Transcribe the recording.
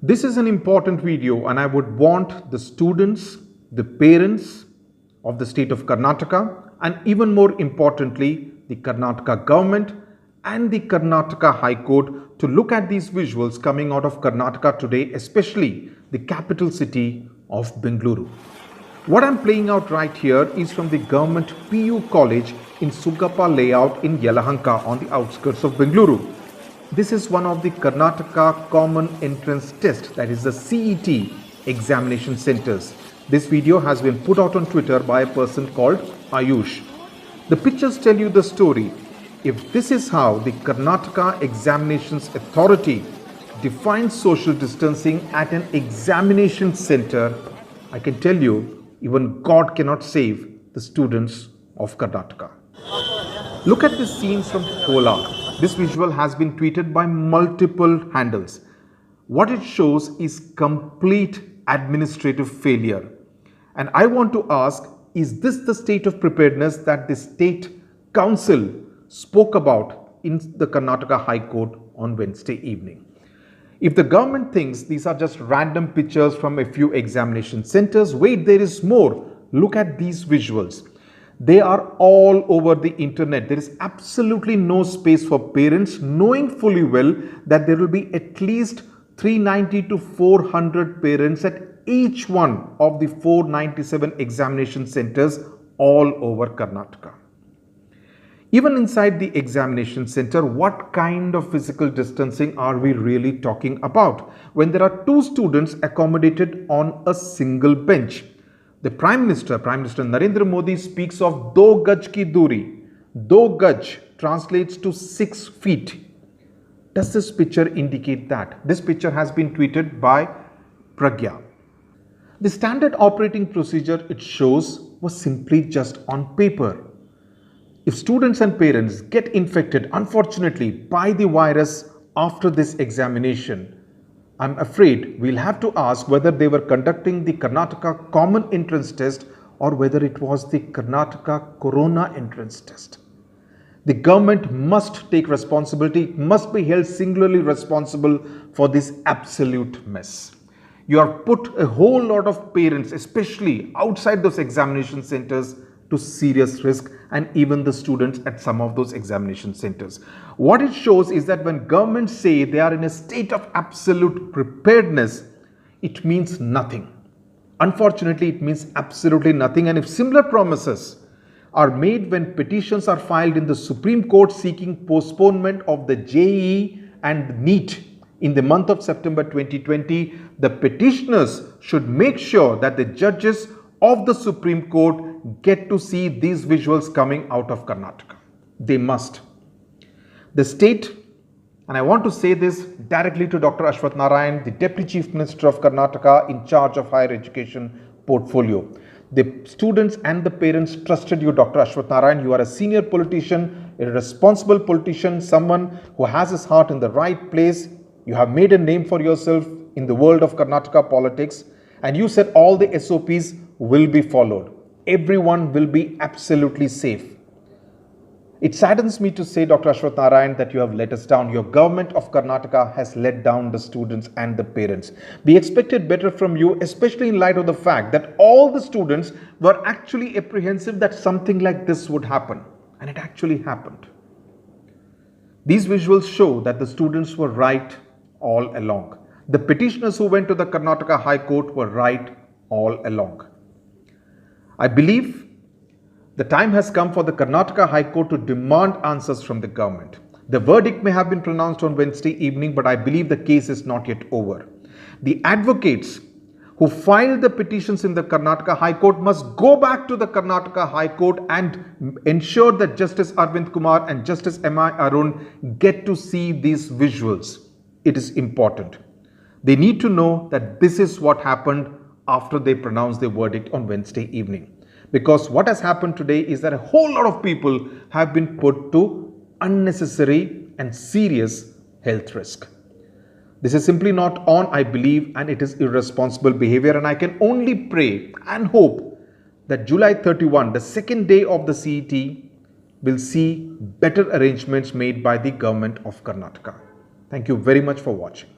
This is an important video and I would want the students, the parents of the state of Karnataka, and even more importantly, the Karnataka government and the Karnataka High Court to look at these visuals coming out of Karnataka today, especially the capital city of Bengaluru. What I'm playing out right here is from the government PU college in Sugappa layout in Yelahanka on the outskirts of Bengaluru. This is one of the Karnataka Common Entrance Test, that is the CET examination centers. This video has been put out on Twitter by a person called Ayush. The pictures tell you the story. If this is how the Karnataka Examinations Authority defines social distancing at an examination center, I can tell you, even God cannot save the students of Karnataka. Look at the scenes from Kolar. This visual has been tweeted by multiple handles. What it shows is complete administrative failure. And I want to ask, is this the state of preparedness that the State Council spoke about in the Karnataka High Court on Wednesday evening? If the government thinks these are just random pictures from a few examination centers, wait, there is more. Look at these visuals. They are all over the internet. There is absolutely no space for parents, knowing fully well that there will be at least 390 to 400 parents at each one of the 497 examination centers all over Karnataka. Even inside the examination center, what kind of physical distancing are we really talking about when there are two students accommodated on a single bench? The Prime Minister Narendra Modi speaks of do gaj ki duri. Do gaj translates to 6 feet. Does this picture indicate that? This picture has been tweeted by Pragya. The standard operating procedure it shows was simply just on paper. If students and parents get infected, unfortunately, by the virus after this examination, I'm afraid we'll have to ask whether they were conducting the Karnataka Common Entrance Test or whether it was the Karnataka Corona Entrance Test. The government must take responsibility, must be held singularly responsible for this absolute mess. You have put a whole lot of parents, especially outside those examination centers, to serious risk, and even the students at some of those examination centers. What it shows is that when governments say they are in a state of absolute preparedness, it means nothing. Unfortunately, it means absolutely nothing. And if similar promises are made when petitions are filed in the Supreme Court seeking postponement of the JEE and NEET in the month of September 2020, the petitioners should make sure that the judges of the Supreme Court get to see these visuals coming out of Karnataka. They must. The state, and I want to say this directly to Dr. Ashwath Narayan, the Deputy Chief Minister of Karnataka in charge of higher education portfolio. The students and the parents trusted you, Dr. Ashwath Narayan. You are a senior politician, a responsible politician, someone who has his heart in the right place. You have made a name for yourself in the world of Karnataka politics, and you said all the SOPs will be followed. Everyone will be absolutely safe. It saddens me to say, Dr. Ashwath Narayan, that you have let us down. Your government of Karnataka has let down the students and the parents. We expected better from you, especially in light of the fact that all the students were actually apprehensive that something like this would happen. And it actually happened. These visuals show that the students were right all along. The petitioners who went to the Karnataka High Court were right all along. I believe the time has come for the Karnataka High Court to demand answers from the government. The verdict may have been pronounced on Wednesday evening, but I believe the case is not yet over. The advocates who filed the petitions in the Karnataka High Court must go back to the Karnataka High Court and ensure that Justice Arvind Kumar and Justice M.I. Arun get to see these visuals. It is important. They need to know that this is what happened after they pronounced the verdict on Wednesday evening. Because what has happened today is that a whole lot of people have been put to unnecessary and serious health risk. This is simply not on, I believe, and it is irresponsible behavior. And I can only pray and hope that July 31, the second day of the CET, will see better arrangements made by the government of Karnataka. Thank you very much for watching.